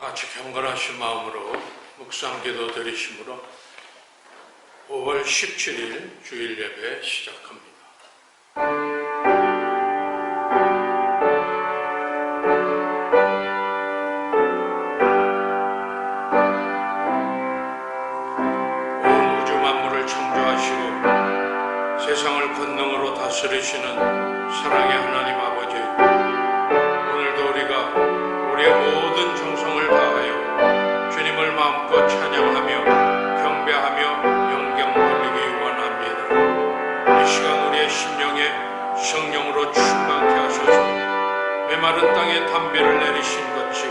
같이 경건하신 마음으로 묵상 기도 드리심으로 5월 17일 주일 예배 시작합니다. 온 우주 만물을 창조하시고 세상을 권능으로 다스리시는 사랑의 하나님 아버지, 오늘도 우리가 우리의 모든 정성을 다하여 주님을 마음껏 찬양하며 경배하며 영광 돌리기 원합니다. 이 시간 우리의 심령에 성령으로 충만케 하소서. 메마른 땅에 단비를 내리신 같이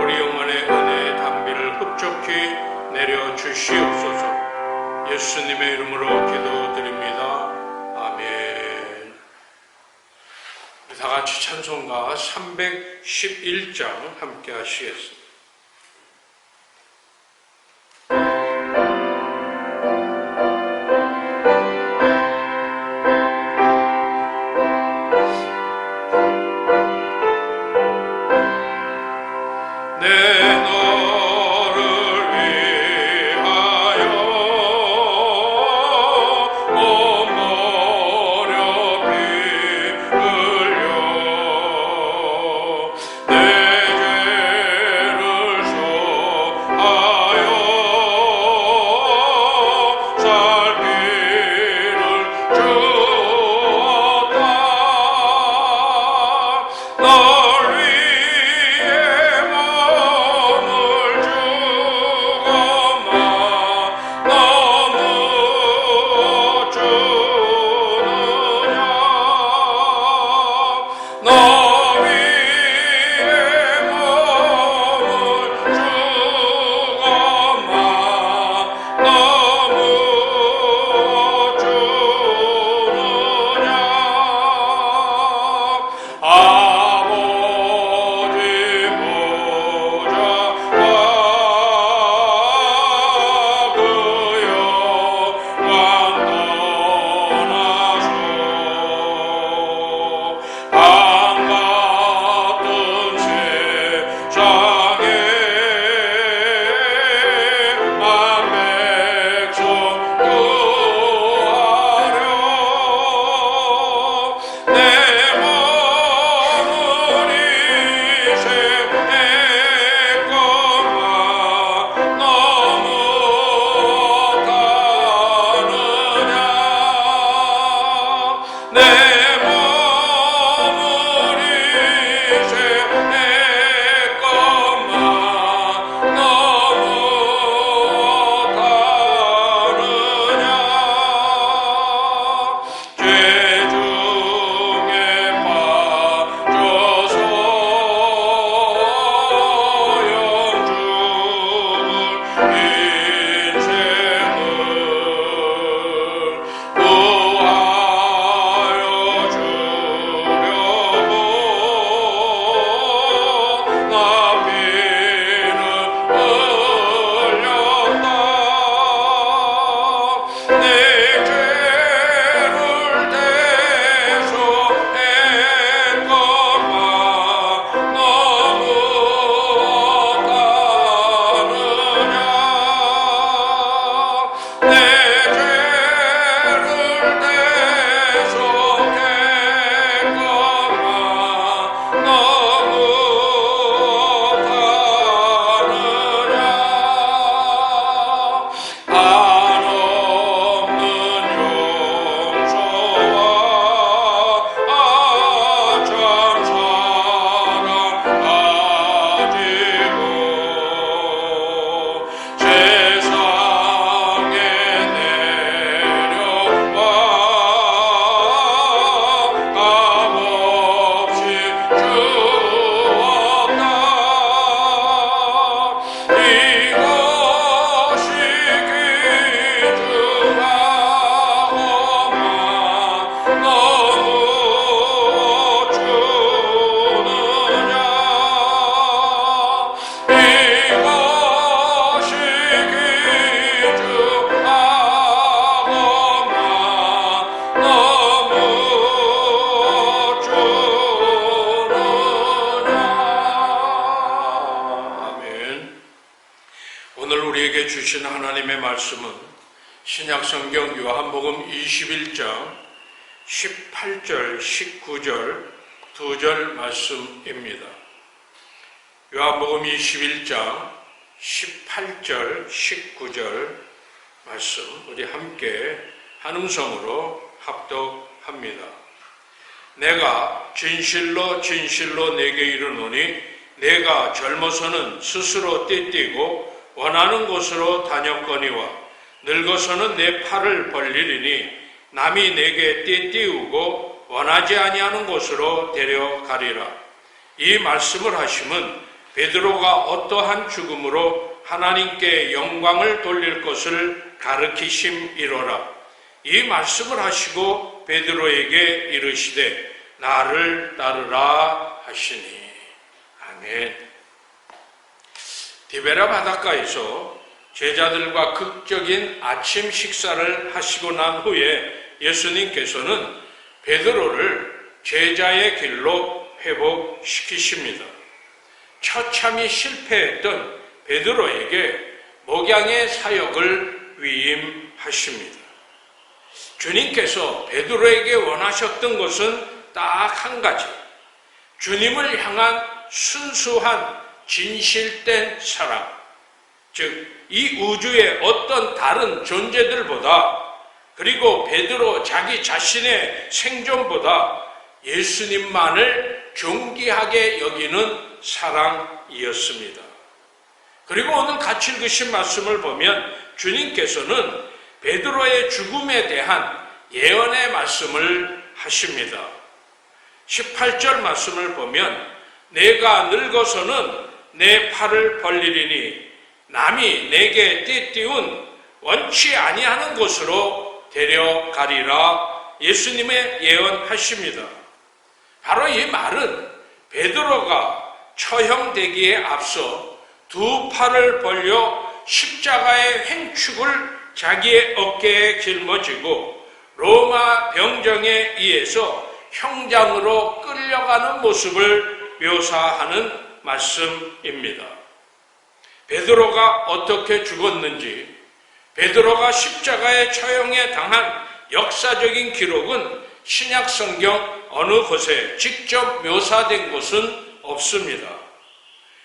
우리 영혼의 은혜의 단비를 흡족히 내려주시옵소서. 예수님의 이름으로 기도드립니다. 아멘. 다 같이 찬송가 311장 함께 하시겠습니다. 내 우리에게 주신 하나님의 말씀은 신약성경 요한복음 21장 18절, 19절, 2절 말씀입니다. 요한복음 21장 18절, 19절 말씀 우리 함께 한 음성으로 합독합니다. 내가 진실로 진실로 내게 이르노니 내가 젊어서는 스스로 떼띠고 원하는 곳으로 다녔거니와 늙어서는 내 팔을 벌리리니 남이 내게 떼띠우고 원하지 아니하는 곳으로 데려가리라. 이 말씀을 하심은 베드로가 어떠한 죽음으로 하나님께 영광을 돌릴 것을 가르치심이로라. 이 말씀을 하시고 베드로에게 이르시되 나를 따르라 하시니. 아멘. 디베라 바닷가에서 제자들과 극적인 아침 식사를 하시고 난 후에 예수님께서는 베드로를 제자의 길로 회복시키십니다. 처참히 실패했던 베드로에게 목양의 사역을 위임하십니다. 주님께서 베드로에게 원하셨던 것은 딱 한 가지, 주님을 향한 순수한 진실된 사랑, 즉 이 우주의 어떤 다른 존재들보다, 그리고 베드로 자기 자신의 생존보다 예수님만을 존귀하게 여기는 사랑이었습니다. 그리고 오늘 같이 읽으신 말씀을 보면 주님께서는 베드로의 죽음에 대한 예언의 말씀을 하십니다. 18절 말씀을 보면 내가 늙어서는 내 팔을 벌리리니 남이 내게 떼띠운 원치 아니하는 곳으로 데려가리라. 예수님의 예언하십니다. 바로 이 말은 베드로가 처형되기에 앞서 두 팔을 벌려 십자가의 횡축을 자기의 어깨에 짊어지고 로마 병정에 의해서 형장으로 끌려가는 모습을 묘사하는 말씀입니다. 베드로가 어떻게 죽었는지, 베드로가 십자가의 처형에 당한 역사적인 기록은 신약 성경 어느 곳에 직접 묘사된 것은 없습니다.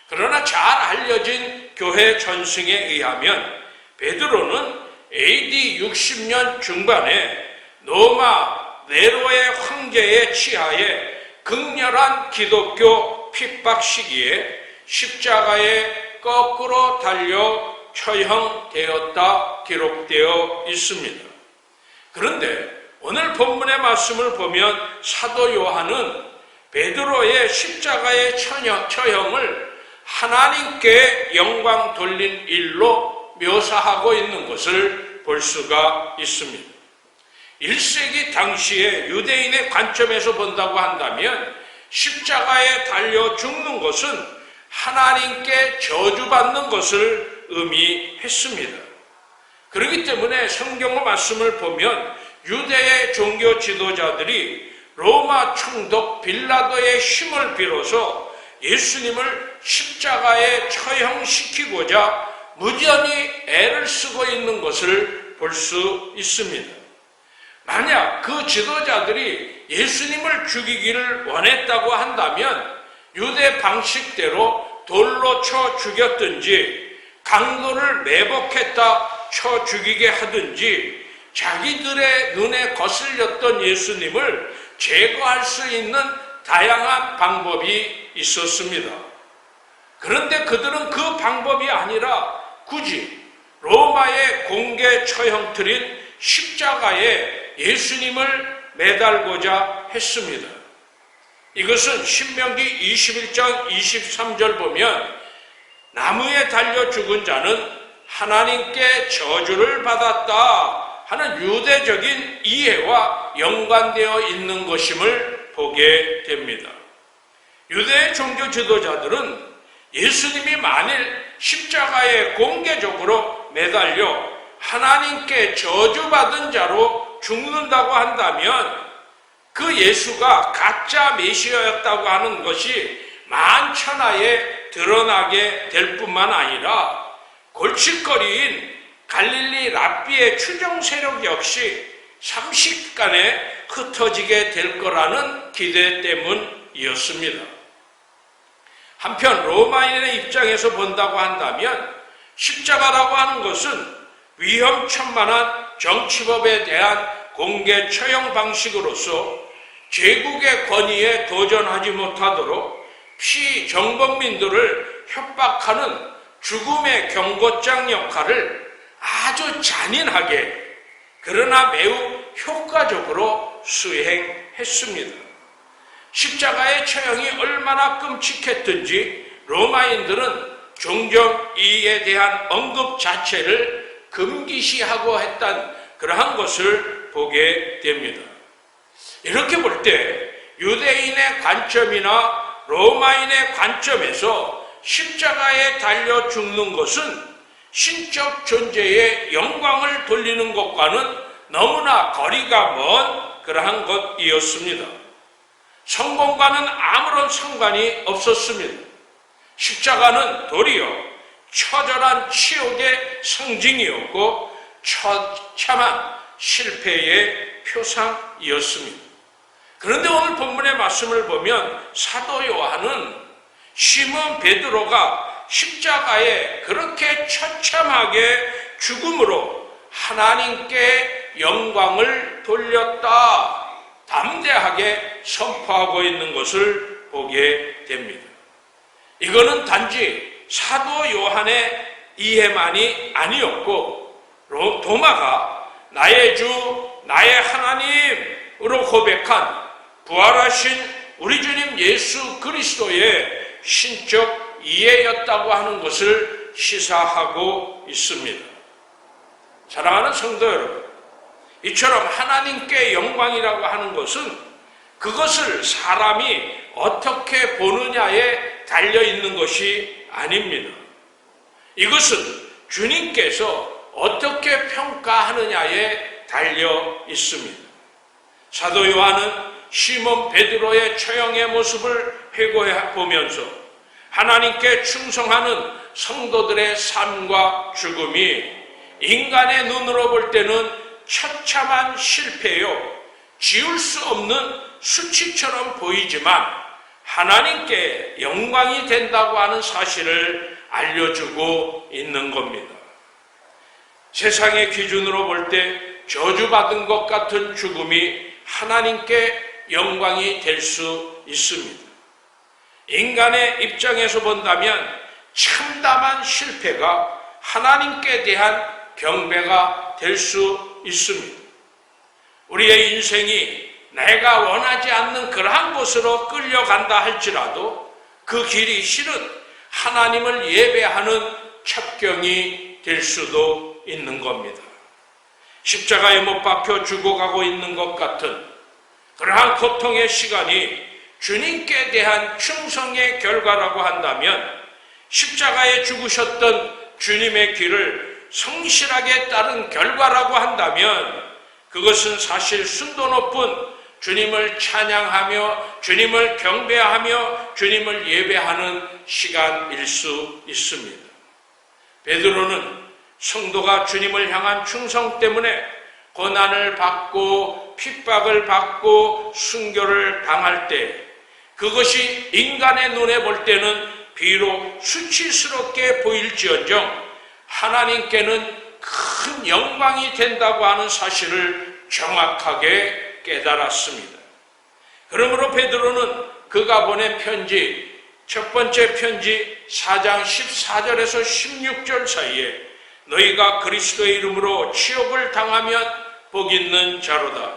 그러나 잘 알려진 교회 전승에 의하면 베드로는 AD 60년 중반에 로마 네로의 황제의 치하에 극렬한 기독교 핍박 시기에 십자가에 거꾸로 달려 처형되었다 기록되어 있습니다. 그런데 오늘 본문의 말씀을 보면 사도 요한은 베드로의 십자가의 처형을 하나님께 영광 돌린 일로 묘사하고 있는 것을 볼 수가 있습니다. 1세기 당시의 유대인의 관점에서 본다고 한다면 십자가에 달려 죽는 것은 하나님께 저주받는 것을 의미했습니다. 그렇기 때문에 성경의 말씀을 보면 유대의 종교 지도자들이 로마 총독 빌라도의 힘을 빌어서 예수님을 십자가에 처형시키고자 무지하게 애를 쓰고 있는 것을 볼 수 있습니다. 만약 그 지도자들이 예수님을 죽이기를 원했다고 한다면 유대 방식대로 돌로 쳐 죽였든지 강도를 매복했다 쳐 죽이게 하든지 자기들의 눈에 거슬렸던 예수님을 제거할 수 있는 다양한 방법이 있었습니다. 그런데 그들은 그 방법이 아니라 굳이 로마의 공개 처형틀인 십자가에 예수님을 매달고자 했습니다. 이것은 신명기 21장 23절 보면 나무에 달려 죽은 자는 하나님께 저주를 받았다 하는 유대적인 이해와 연관되어 있는 것임을 보게 됩니다. 유대의 종교 지도자들은 예수님이 만일 십자가에 공개적으로 매달려 하나님께 저주받은 자로 죽는다고 한다면 그 예수가 가짜 메시아였다고 하는 것이 만천하에 드러나게 될 뿐만 아니라 골칫거리인 갈릴리 랍비의 추종 세력 역시 삼식간에 흩어지게 될 거라는 기대 때문이었습니다. 한편 로마인의 입장에서 본다고 한다면 십자가라고 하는 것은 위험천만한 정치법에 대한 공개 처형 방식으로서 제국의 권위에 도전하지 못하도록 피정범민들을 협박하는 죽음의 경고장 역할을 아주 잔인하게 그러나 매우 효과적으로 수행했습니다. 십자가의 처형이 얼마나 끔찍했든지 로마인들은 종종 이에 대한 언급 자체를 금기시하고 했던 그러한 것을 보게 됩니다. 이렇게 볼 때 유대인의 관점이나 로마인의 관점에서 십자가에 달려 죽는 것은 신적 존재의 영광을 돌리는 것과는 너무나 거리가 먼 그러한 것이었습니다. 성공과는 아무런 상관이 없었습니다. 십자가는 도리어 처절한 치욕의 상징이었고 처참한 실패의 표상이었습니다. 그런데 오늘 본문의 말씀을 보면 사도 요한은 시몬 베드로가 십자가에 그렇게 처참하게 죽음으로 하나님께 영광을 돌렸다 담대하게 선포하고 있는 것을 보게 됩니다. 이거는 단지 사도 요한의 이해만이 아니었고 도마가 나의 주 나의 하나님으로 고백한 부활하신 우리 주님 예수 그리스도의 신적 이해였다고 하는 것을 시사하고 있습니다. 사랑하는 성도 여러분, 이처럼 하나님께 영광이라고 하는 것은 그것을 사람이 어떻게 보느냐에 달려있는 것이 아닙니다. 이것은 주님께서 어떻게 평가하느냐에 달려 있습니다. 사도 요한은 시몬 베드로의 처형의 모습을 회고해 보면서 하나님께 충성하는 성도들의 삶과 죽음이 인간의 눈으로 볼 때는 처참한 실패요, 지울 수 없는 수치처럼 보이지만 하나님께 영광이 된다고 하는 사실을 알려주고 있는 겁니다. 세상의 기준으로 볼 때 저주받은 것 같은 죽음이 하나님께 영광이 될 수 있습니다. 인간의 입장에서 본다면 참담한 실패가 하나님께 대한 경배가 될 수 있습니다. 우리의 인생이 내가 원하지 않는 그러한 곳으로 끌려간다 할지라도 그 길이 실은 하나님을 예배하는 첩경이 될 수도 있는 겁니다. 십자가에 못 박혀 죽어가고 있는 것 같은 그러한 고통의 시간이 주님께 대한 충성의 결과라고 한다면 십자가에 죽으셨던 주님의 길을 성실하게 따른 결과라고 한다면 그것은 사실 순도 높은 주님을 찬양하며 주님을 경배하며 주님을 예배하는 시간일 수 있습니다. 베드로는 성도가 주님을 향한 충성 때문에 고난을 받고 핍박을 받고 순교를 당할 때 그것이 인간의 눈에 볼 때는 비록 수치스럽게 보일지언정 하나님께는 큰 영광이 된다고 하는 사실을 정확하게 깨달았습니다. 그러므로 베드로는 그가 보낸 편지, 첫 번째 편지 4장 14절에서 16절 사이에 너희가 그리스도의 이름으로 치욕을 당하면 복 있는 자로다.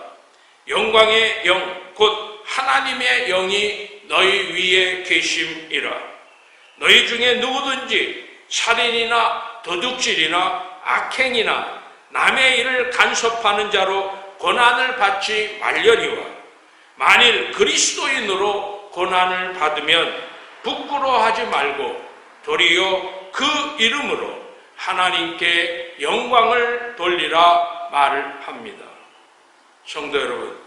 영광의 영, 곧 하나님의 영이 너희 위에 계심이라. 너희 중에 누구든지 살인이나 도둑질이나 악행이나 남의 일을 간섭하는 자로 고난을 받지 말려니와 만일 그리스도인으로 고난을 받으면 부끄러워하지 말고 도리어 그 이름으로 하나님께 영광을 돌리라 말을 합니다. 성도 여러분,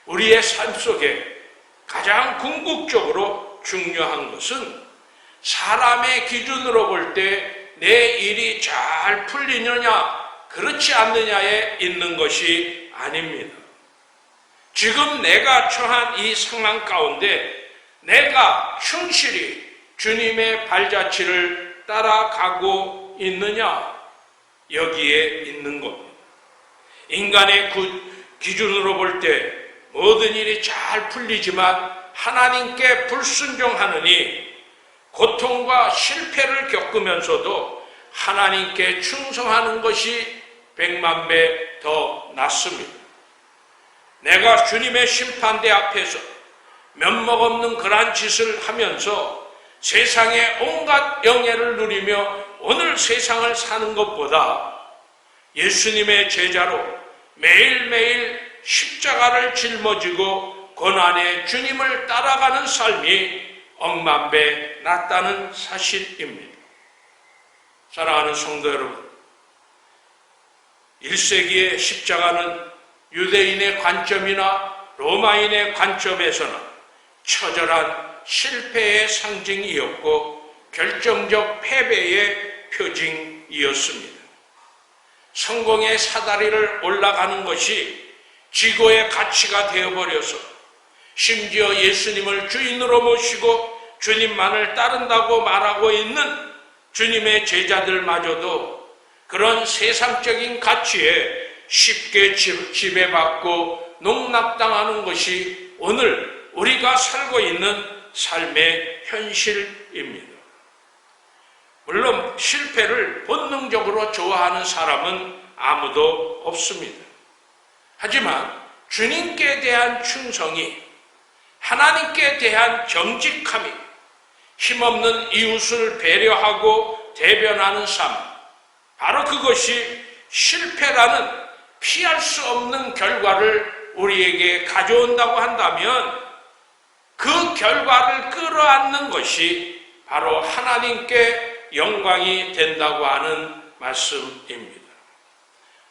우리의 삶 속에 가장 궁극적으로 중요한 것은 사람의 기준으로 볼 때 내 일이 잘 풀리느냐 그렇지 않느냐에 있는 것이 아닙니다. 지금 내가 처한 이 상황 가운데 내가 충실히 주님의 발자취를 따라가고 있느냐, 여기에 있는 겁니다. 인간의 기준으로 볼 때 모든 일이 잘 풀리지만 하나님께 불순종하느니 고통과 실패를 겪으면서도 하나님께 충성하는 것이 100만 배 더 낫습니다. 내가 주님의 심판대 앞에서 면목 없는 그러한 짓을 하면서 세상의 온갖 영예를 누리며 오늘 세상을 사는 것보다 예수님의 제자로 매일매일 십자가를 짊어지고 고난의 주님을 따라가는 삶이 억만 배 낫다는 사실입니다. 사랑하는 성도 여러분, 1세기의 십자가는 유대인의 관점이나 로마인의 관점에서는 처절한 실패의 상징이었고 결정적 패배의 표징이었습니다. 성공의 사다리를 올라가는 것이 지고의 가치가 되어버려서 심지어 예수님을 주인으로 모시고 주님만을 따른다고 말하고 있는 주님의 제자들마저도 그런 세상적인 가치에 쉽게 지배받고 농락당하는 것이 오늘 우리가 살고 있는 삶의 현실입니다. 물론 실패를 본능적으로 좋아하는 사람은 아무도 없습니다. 하지만 주님께 대한 충성이, 하나님께 대한 정직함이, 힘없는 이웃을 배려하고 대변하는 삶, 바로 그것이 실패라는 피할 수 없는 결과를 우리에게 가져온다고 한다면 그 결과를 끌어안는 것이 바로 하나님께 영광이 된다고 하는 말씀입니다.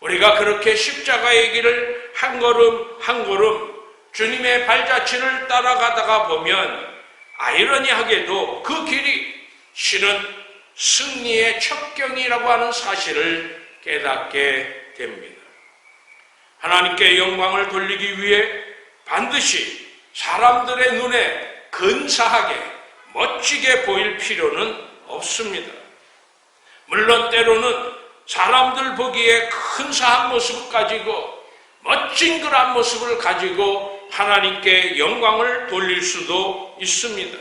우리가 그렇게 십자가의 길을 한 걸음 한 걸음 주님의 발자취를 따라가다가 보면 아이러니하게도 그 길이 실은 승리의 첩경이라고 하는 사실을 깨닫게 됩니다. 하나님께 영광을 돌리기 위해 반드시 사람들의 눈에 근사하게 멋지게 보일 필요는 없습니다. 물론 때로는 사람들 보기에 근사한 모습을 가지고 멋진 그런 모습을 가지고 하나님께 영광을 돌릴 수도 있습니다.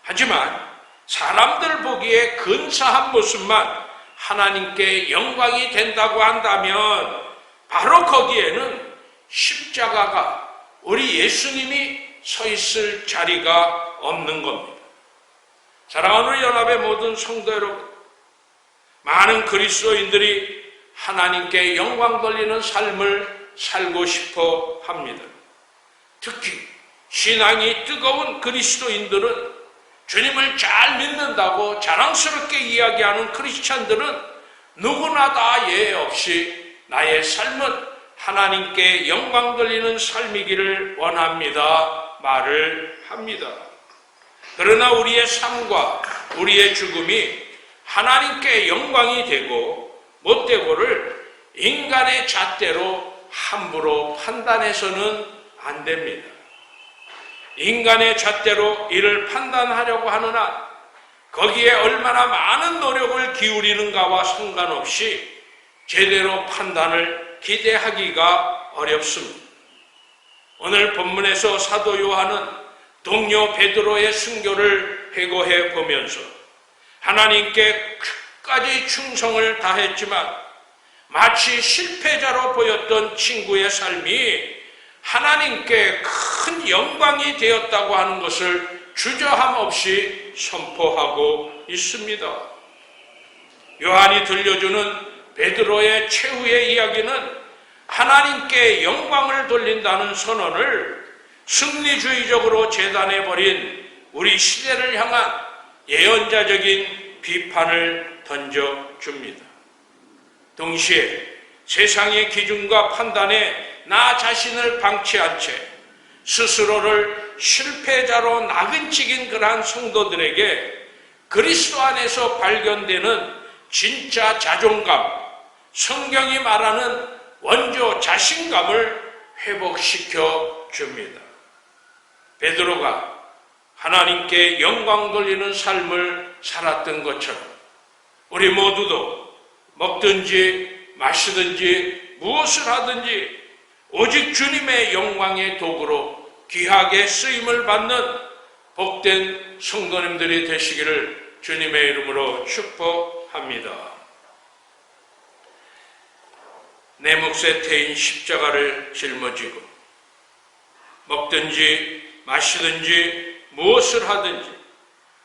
하지만 사람들 보기에 근사한 모습만 하나님께 영광이 된다고 한다면 바로 거기에는 십자가가 우리 예수님이 서 있을 자리가 없는 겁니다. 사랑하는 연합의 모든 성도 여러분, 많은 그리스도인들이 하나님께 영광 돌리는 삶을 살고 싶어 합니다. 특히 신앙이 뜨거운 그리스도인들은, 주님을 잘 믿는다고 자랑스럽게 이야기하는 크리스찬들은 누구나 다 예외 없이 나의 삶은 하나님께 영광 돌리는 삶이기를 원합니다 말을 합니다. 그러나 우리의 삶과 우리의 죽음이 하나님께 영광이 되고 못 되고를 인간의 잣대로 함부로 판단해서는 안 됩니다. 인간의 잣대로 이를 판단하려고 하는 한 거기에 얼마나 많은 노력을 기울이는가와 상관없이 제대로 판단을 기대하기가 어렵습니다. 오늘 본문에서 사도 요한은 동료 베드로의 순교를 회고해 보면서 하나님께 끝까지 충성을 다했지만 마치 실패자로 보였던 친구의 삶이 하나님께 큰 영광이 되었다고 하는 것을 주저함 없이 선포하고 있습니다. 요한이 들려주는 베드로의 최후의 이야기는 하나님께 영광을 돌린다는 선언을 승리주의적으로 재단해버린 우리 시대를 향한 예언자적인 비판을 던져줍니다. 동시에 세상의 기준과 판단에 나 자신을 방치한 채 스스로를 실패자로 나근찍인 그러한 성도들에게 그리스도 안에서 발견되는 진짜 자존감, 성경이 말하는 원조 자신감을 회복시켜 줍니다. 베드로가 하나님께 영광 돌리는 삶을 살았던 것처럼 우리 모두도 먹든지 마시든지 무엇을 하든지 오직 주님의 영광의 도구로 귀하게 쓰임을 받는 복된 성도님들이 되시기를 주님의 이름으로 축복합니다. 내 몫에 태인 십자가를 짊어지고 먹든지 마시든지 무엇을 하든지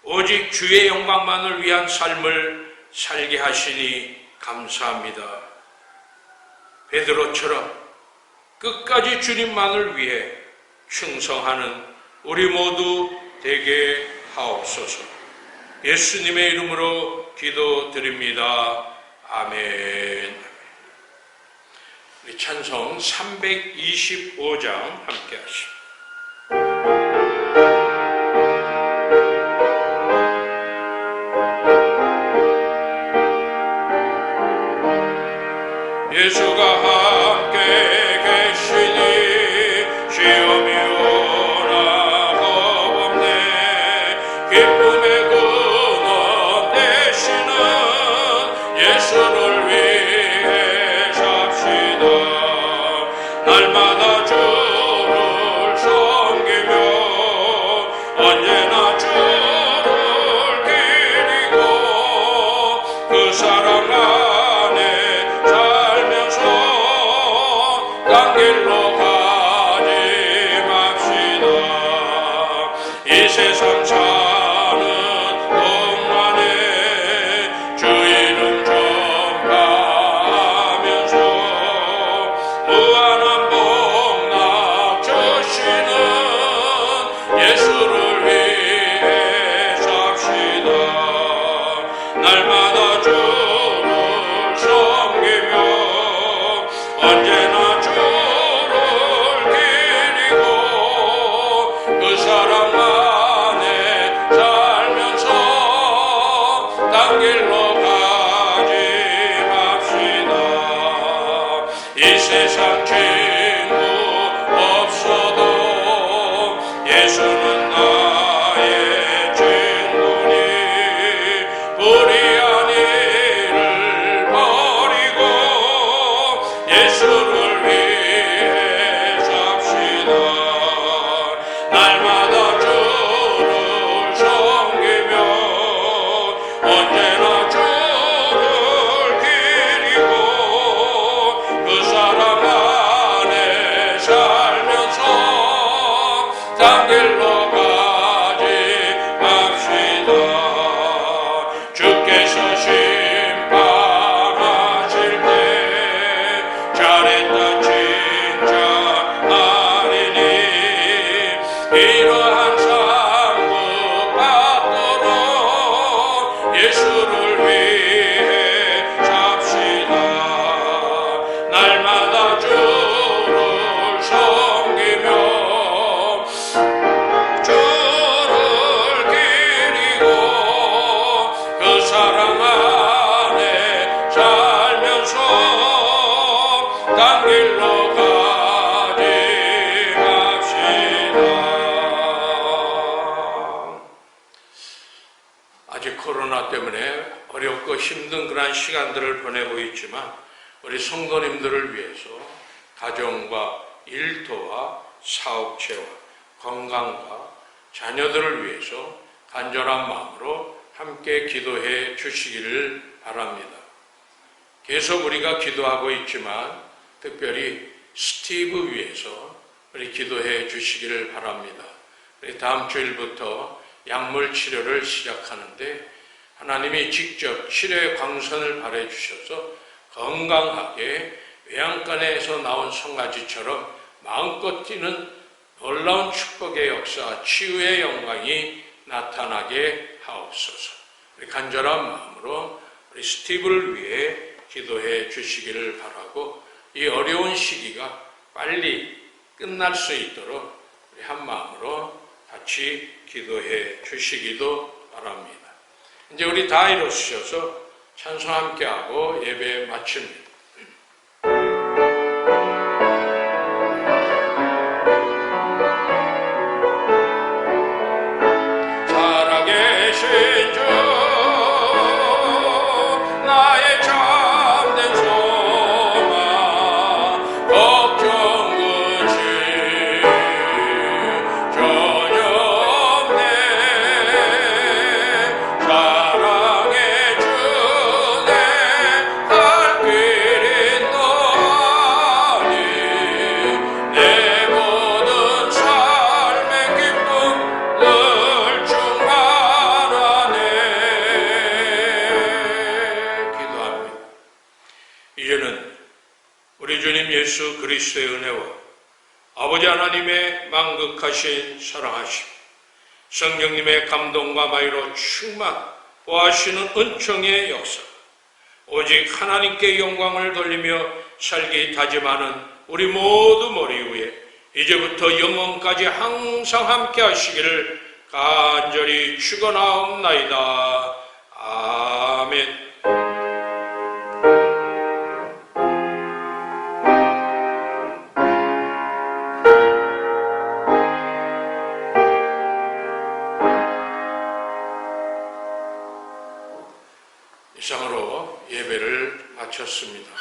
오직 주의 영광만을 위한 삶을 살게 하시니 감사합니다. 베드로처럼 끝까지 주님만을 위해 충성하는 우리 모두 되게 하옵소서. 예수님의 이름으로 기도드립니다. 아멘. 우리 찬송 325장 함께 하시죠. 예수가 함께 계시니 시험이 오나 겁없네. 기쁨의 근원 되시는 예수를 위해 삽시다. 날마다 주를 섬기며 언제나 주를 기리고 그 사랑 안에 딴 길로 가지 맙시다. 이 세상 사는 동안에 주 이름 전파하면서 무한한 복락 주시는 예수를 위해 삽시다. 날마다 주를 섬기며 언제나 주를 기리고 그 사랑 안에 살면서 딴 길로 가지 맙시다. 이 세상 친구 없어도 예수는 나의 친구니 불의한 일을 버리고 예수를 위해 삽시다. 날마다 주를 섬기며 언제나 주를 기리고 그 사랑 안에 살면서 딴 길로 가지 맙시다. 주께서 심판하실 때 잘했다 칭찬하리니 이러한 상급 받도록 예수를 위해 삽시다. 날마다 주를 섬기며 주를 기리고 그 사랑 안에 살면서 딴 길로 가지 맙시다. 아직 코로나 때문에 어렵고 힘든 그런 시간들을 보내고 있지만 우리 성도님들을 위해서 가정과 일터와 사업체와 건강과 자녀들을 위해서 간절한 마음으로 함께 기도해 주시기를 바랍니다. 계속 우리가 기도하고 있지만 특별히 스티브 위해서 우리 기도해 주시기를 바랍니다. 우리 다음 주일부터 약물 치료를 시작하는데 하나님이 직접 치료의 광선을 발해 주셔서 건강하게 외양간에서 나온 송아지처럼 마음껏 뛰는 놀라운 축복의 역사, 치유의 영광이 나타나게 하옵소서. 우리 간절한 마음으로 우리 스티브를 위해 기도해 주시기를 바라고 이 어려운 시기가 빨리 끝날 수 있도록 우리 한 마음으로 같이 기도해 주시기도 바랍니다. 이제 우리 다 일어서셔서 찬송 함께하고 예배 마칩니다. 살아계신 주 나의 참된 소망 걱정 근심 전혀 없네. 사랑의 주내 갈 길이 너니 내 모든 삶의 기쁨 늘 충만하네. 기도합니다. 이제는 우리 주님 예수 그리스도의 은혜와 아버지 하나님의 만극하신 사랑하심, 성령님의 감동과 마유로 충만 보하시는 은총의 역사, 오직 하나님께 영광을 돌리며 살기 다짐하는 우리 모두 머리 위에 이제부터 영원까지 항상 함께 하시기를 간절히 축원하옵나이다. 아멘. 이상으로 예배를 마쳤습니다.